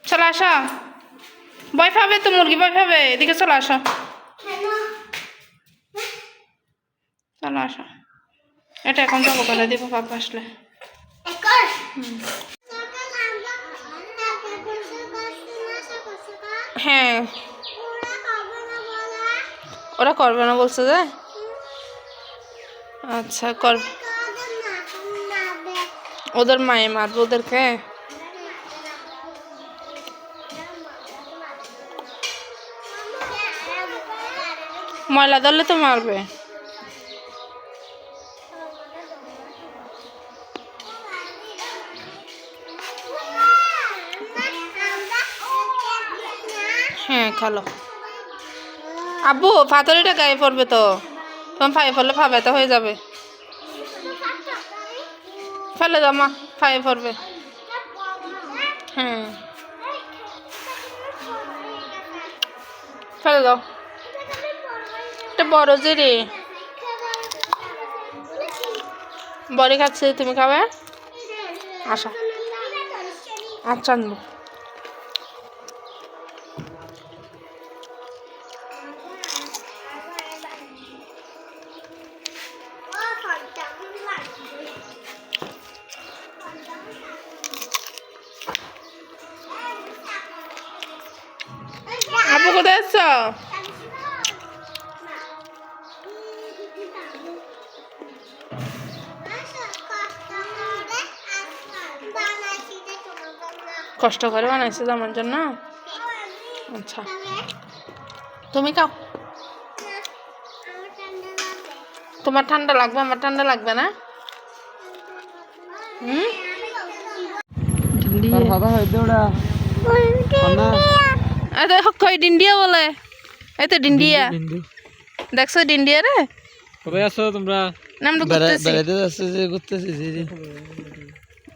চলে আসো, ভয় পাবে তো মুরগি, ভয় পাবে, এদিকে চলে আসো, চলে আসো। এটা এখন যাবো করে দিব পাপা আসলে। হ্যাঁ, ওরা করবে না বলছে যে। আচ্ছা করবে, ওদের মায়ে মারবে ওদেরকে। ময়লা ধরলে তো মারবে। হ্যাঁ খালো। আব্বু পাথরিটা গায়ে পড়বে তো, তোমার পায়ে পড়লে পা ব্যথা হয়ে যাবে। ফেলে দাও মা, পায়ে পড়বে। হ্যাঁ ফেলে দাও, এটা বড় যে রে, বড়ি খাচ্ছে, তুমি খাবে? আশা আচ্ছা আনবো। আপু কোথায় আছো? কষ্ট করে বানাইছে আমার জন্য। আচ্ছা তুমি খাও, তোমার ঠান্ডা লাগবে, আমার ঠান্ডা লাগবে না। ডিন্ডিয়া বলে, এই তো ডিন্ডিয়া, দেখছো ডিন্ডিয়া রে। কোথায় আছো তোমরা? বেড়াইতে যাচ্ছে যে, ঘুরতেছি যে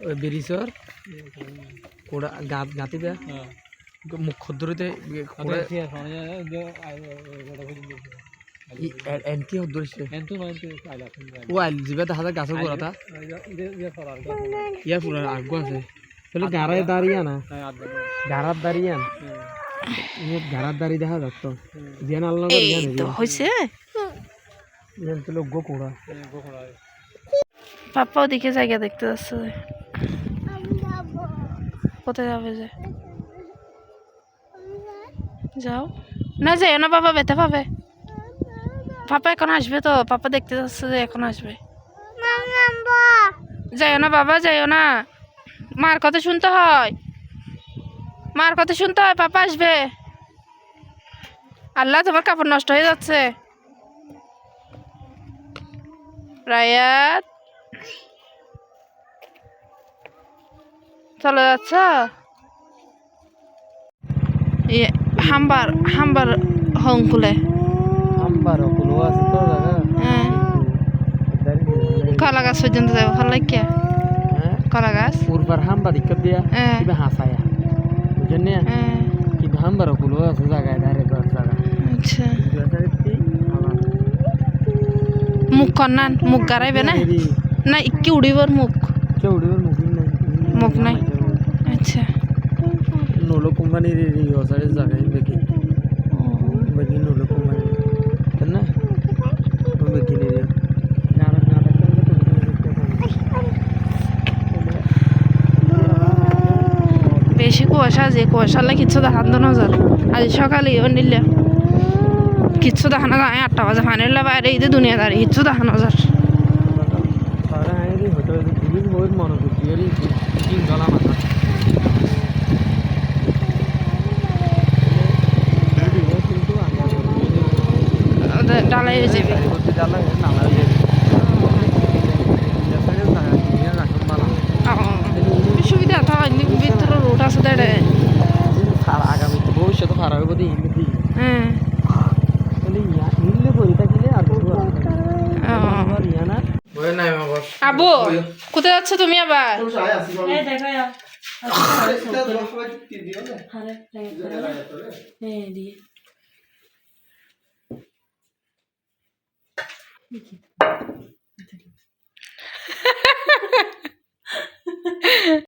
ওই বেরিসর কোড়া গাতি দেয়া মুখ খদ্দরিতে এনকি হদ্দরিছে ও আইল জিবে দেখা যায় গাছের গোড়াটা ইয়ার পুরা আগ্য আছে বলে গাড়ায় দাঁড়িয়ে না, গাড়ার দাঁড়িয়ে না, গাড়ার দাঁড়িয়ে দেখা যাচ্ছে জিয়ান আল্লাহ হয়েছে। গো কোড়া পাপ্পা ওদিকে জায়গা দেখতে যাচ্ছে। কোথায় যাবে যে? যাও না, যাই না বাবা, ব্যথা পাবে। পাপা এখন আসবে তো, পাপা দেখতে যাচ্ছে যে এখন আসবে। যাইও না বাবা, যাইও না, মার কথা শুনতে হয়, মার কথা শুনতে হয়, পাপা আসবে। আল্লাহ তোমার কাপড় নষ্ট হয়ে যাচ্ছে। রায়াত চলে যাচ্ছ? হাম্বার হাম্বার হংকুলে কলা গাছ পর্যন্ত যাবো, ভালো লাগে কলা গাছ পূর্বার হাম্বা দিকে দিয়া কিবা হাসায়া বুঝেন না, কিন্তু হাম্বার কুলো আছে জায়গায় ধারে ঘর জায়গা। আচ্ছা মুখ কন্নান, মুখ গাড়াইবে না, না কি উড়িবর মুখ, মুখ নাই। আচ্ছা নলো কোম্পানির জায়গায় দেখি দেখি নলো কোম্পানি না দেখি বেশি কুয়াশা, যে কুয়াশালে কিচ্ছু দেখানো নজর। আজ সকালে নিলে কিচ্ছু দেখানো যায়, 8টা বাজে ফানিলে বাইরে ঈদে দুনিয়াদারি কিচ্ছু দেখানো যায়। ডালাই হয়ে যাবে, সুবিধা থাকে ভিতরে রোড আছে দেড়ে আগামী ভবিষ্যতে খারাপ হবে। হ্যাঁ আবু কোথায় যাচ্ছ তুমি আবার?